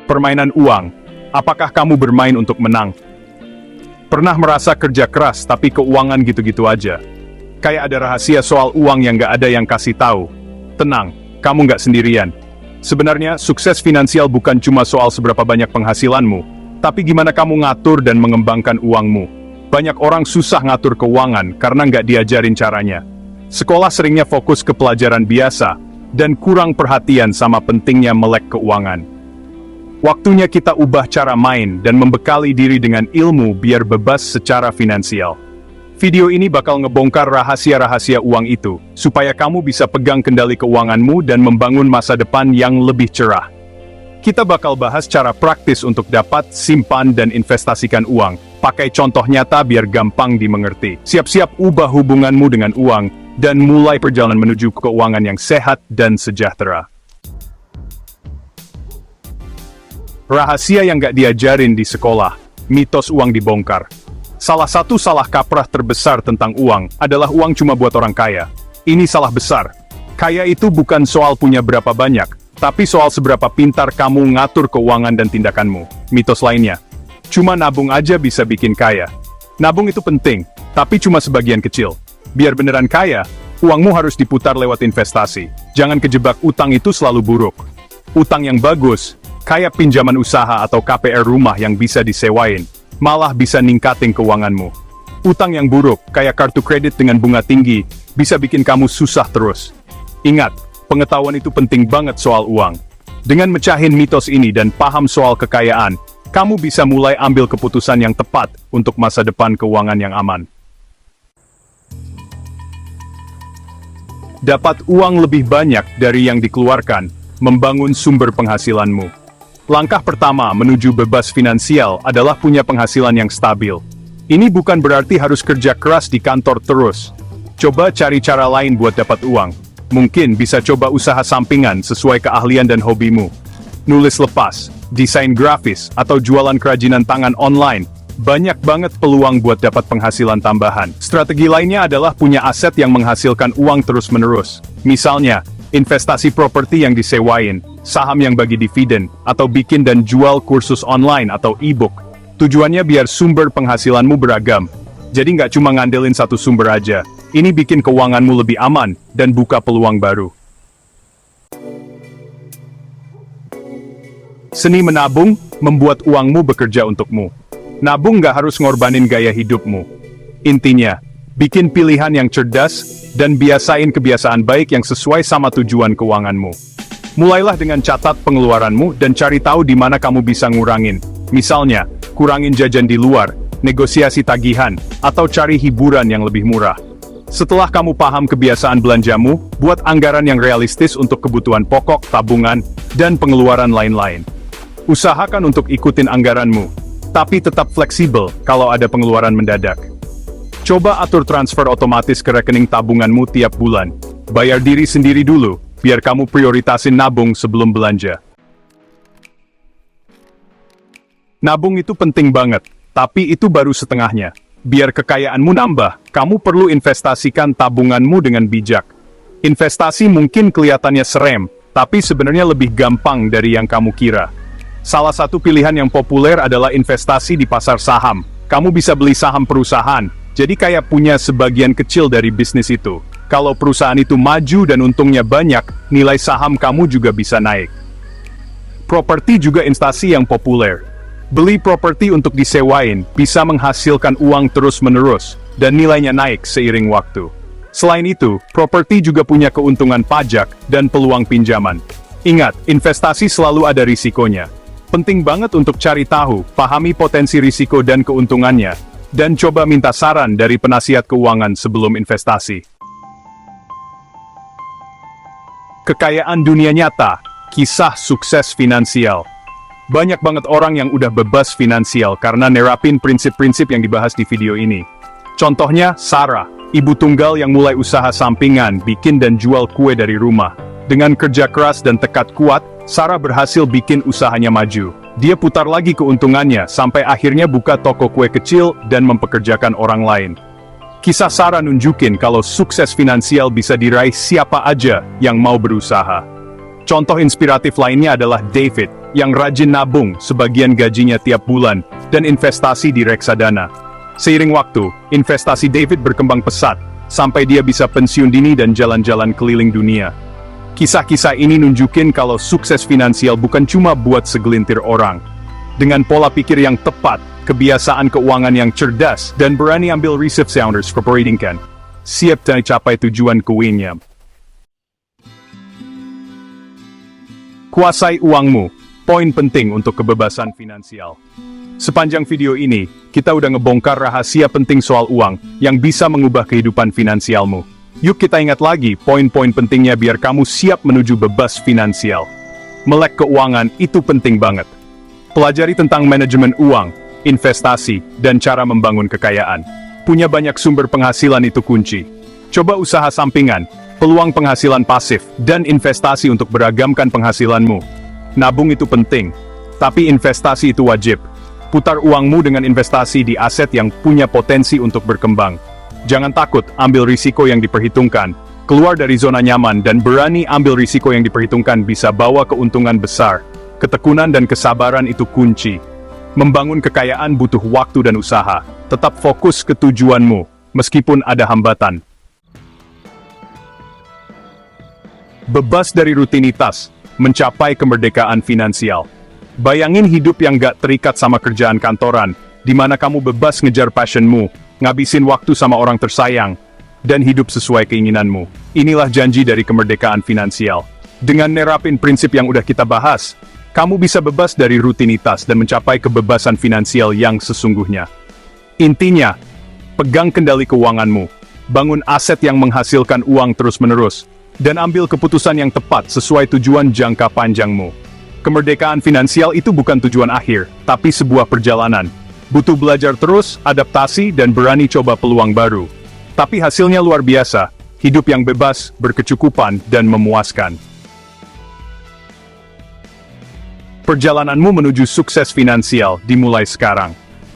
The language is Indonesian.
Permainan uang. Apakah kamu bermain untuk menang? Pernah merasa kerja keras tapi keuangan gitu-gitu aja? Kayak ada rahasia soal uang yang gak ada yang kasih tahu. Tenang, kamu gak sendirian. Sebenarnya, sukses finansial bukan cuma soal seberapa banyak penghasilanmu, tapi gimana kamu ngatur dan mengembangkan uangmu. Banyak orang susah ngatur keuangan karena nggak diajarin caranya. Sekolah seringnya fokus ke pelajaran biasa, dan kurang perhatian sama pentingnya melek keuangan. Waktunya kita ubah cara main dan membekali diri dengan ilmu biar bebas secara finansial. Video ini bakal ngebongkar rahasia-rahasia uang itu, supaya kamu bisa pegang kendali keuanganmu dan membangun masa depan yang lebih cerah. Kita bakal bahas cara praktis untuk dapat, simpan, dan investasikan uang. Pakai contoh nyata biar gampang dimengerti. Siap-siap ubah hubunganmu dengan uang, dan mulai perjalanan menuju keuangan yang sehat dan sejahtera. Rahasia yang gak diajarin di sekolah, mitos uang dibongkar. Salah satu salah kaprah terbesar tentang uang adalah uang cuma buat orang kaya. Ini salah besar. Kaya itu bukan soal punya berapa banyak, tapi soal seberapa pintar kamu ngatur keuangan dan tindakanmu. Mitos lainnya, cuma nabung aja bisa bikin kaya. Nabung itu penting, tapi cuma sebagian kecil. Biar beneran kaya, uangmu harus diputar lewat investasi. Jangan kejebak utang itu selalu buruk. Utang yang bagus, kayak pinjaman usaha atau KPR rumah yang bisa disewain, malah bisa ningkatin keuanganmu. Utang yang buruk, kayak kartu kredit dengan bunga tinggi, bisa bikin kamu susah terus. Ingat, pengetahuan itu penting banget soal uang. Dengan mecahin mitos ini dan paham soal kekayaan, kamu bisa mulai ambil keputusan yang tepat untuk masa depan keuangan yang aman. Dapat uang lebih banyak dari yang dikeluarkan, membangun sumber penghasilanmu. Langkah pertama menuju bebas finansial adalah punya penghasilan yang stabil. Ini bukan berarti harus kerja keras di kantor terus. Coba cari cara lain buat dapat uang. Mungkin bisa coba usaha sampingan sesuai keahlian dan hobimu. Nulis lepas, desain grafis, atau jualan kerajinan tangan online. Banyak banget peluang buat dapat penghasilan tambahan. Strategi lainnya adalah punya aset yang menghasilkan uang terus-menerus. Misalnya, investasi properti yang disewain, saham yang bagi dividen, atau bikin dan jual kursus online atau e-book. Tujuannya biar sumber penghasilanmu beragam. Jadi nggak cuma ngandelin satu sumber aja. Ini bikin keuanganmu lebih aman, dan buka peluang baru. Seni menabung, membuat uangmu bekerja untukmu. Nabung nggak harus ngorbanin gaya hidupmu. Intinya, bikin pilihan yang cerdas, dan biasain kebiasaan baik yang sesuai sama tujuan keuanganmu. Mulailah dengan catat pengeluaranmu dan cari tahu di mana kamu bisa ngurangin. Misalnya, kurangin jajan di luar, negosiasi tagihan, atau cari hiburan yang lebih murah. Setelah kamu paham kebiasaan belanjamu, buat anggaran yang realistis untuk kebutuhan pokok, tabungan, dan pengeluaran lain-lain. Usahakan untuk ikutin anggaranmu, tapi tetap fleksibel kalau ada pengeluaran mendadak. Coba atur transfer otomatis ke rekening tabunganmu tiap bulan. Bayar diri sendiri dulu, biar kamu prioritasin nabung sebelum belanja. Nabung itu penting banget, tapi itu baru setengahnya. Biar kekayaanmu nambah, kamu perlu investasikan tabunganmu dengan bijak. Investasi mungkin kelihatannya serem, tapi sebenarnya lebih gampang dari yang kamu kira. Salah satu pilihan yang populer adalah investasi di pasar saham. Kamu bisa beli saham perusahaan, jadi kayak punya sebagian kecil dari bisnis itu. Kalau perusahaan itu maju dan untungnya banyak, nilai saham kamu juga bisa naik. Properti juga investasi yang populer. Beli properti untuk disewain, bisa menghasilkan uang terus-menerus, dan nilainya naik seiring waktu. Selain itu, properti juga punya keuntungan pajak dan peluang pinjaman. Ingat, investasi selalu ada risikonya. Penting banget untuk cari tahu, pahami potensi risiko dan keuntungannya, dan coba minta saran dari penasihat keuangan sebelum investasi. Kekayaan dunia nyata, kisah sukses finansial. Banyak banget orang yang udah bebas finansial karena nerapin prinsip-prinsip yang dibahas di video ini. Contohnya, Sarah, ibu tunggal yang mulai usaha sampingan, bikin dan jual kue dari rumah. Dengan kerja keras dan tekad kuat, Sarah berhasil bikin usahanya maju. Dia putar lagi keuntungannya sampai akhirnya buka toko kue kecil dan mempekerjakan orang lain. Kisah Sarah nunjukin kalau sukses finansial bisa diraih siapa aja yang mau berusaha. Contoh inspiratif lainnya adalah David, yang rajin nabung sebagian gajinya tiap bulan, dan investasi di reksadana. Seiring waktu, investasi David berkembang pesat, sampai dia bisa pensiun dini dan jalan-jalan keliling dunia. Kisah-kisah ini nunjukin kalau sukses finansial bukan cuma buat segelintir orang. Dengan pola pikir yang tepat, kebiasaan keuangan yang cerdas, dan berani ambil risiko Sounders Corporating kan siap mencapai tujuan keuangannya. Kuasai uangmu, poin penting untuk kebebasan finansial. Sepanjang video ini, kita udah ngebongkar rahasia penting soal uang yang bisa mengubah kehidupan finansialmu. Yuk kita ingat lagi poin-poin pentingnya biar kamu siap menuju bebas finansial. Melek keuangan itu penting banget. Pelajari tentang manajemen uang, investasi, dan cara membangun kekayaan. Punya banyak sumber penghasilan itu kunci. Coba usaha sampingan, peluang penghasilan pasif, dan investasi untuk beragamkan penghasilanmu. Nabung itu penting, tapi investasi itu wajib. Putar uangmu dengan investasi di aset yang punya potensi untuk berkembang. Jangan takut ambil risiko yang diperhitungkan, keluar dari zona nyaman dan berani ambil risiko yang diperhitungkan bisa bawa keuntungan besar. Ketekunan dan kesabaran itu kunci. Membangun kekayaan butuh waktu dan usaha. Tetap fokus ke tujuanmu, meskipun ada hambatan. Bebas dari rutinitas, mencapai kemerdekaan finansial. Bayangin hidup yang gak terikat sama kerjaan kantoran, di mana kamu bebas ngejar passionmu, ngabisin waktu sama orang tersayang, dan hidup sesuai keinginanmu. Inilah janji dari kemerdekaan finansial. Dengan nerapin prinsip yang udah kita bahas, kamu bisa bebas dari rutinitas dan mencapai kebebasan finansial yang sesungguhnya. Intinya, pegang kendali keuanganmu, bangun aset yang menghasilkan uang terus-menerus, dan ambil keputusan yang tepat sesuai tujuan jangka panjangmu. Kemerdekaan finansial itu bukan tujuan akhir, tapi sebuah perjalanan. Butuh belajar terus, adaptasi, dan berani coba peluang baru. Tapi hasilnya luar biasa, hidup yang bebas, berkecukupan, dan memuaskan. Perjalananmu menuju sukses finansial dimulai sekarang.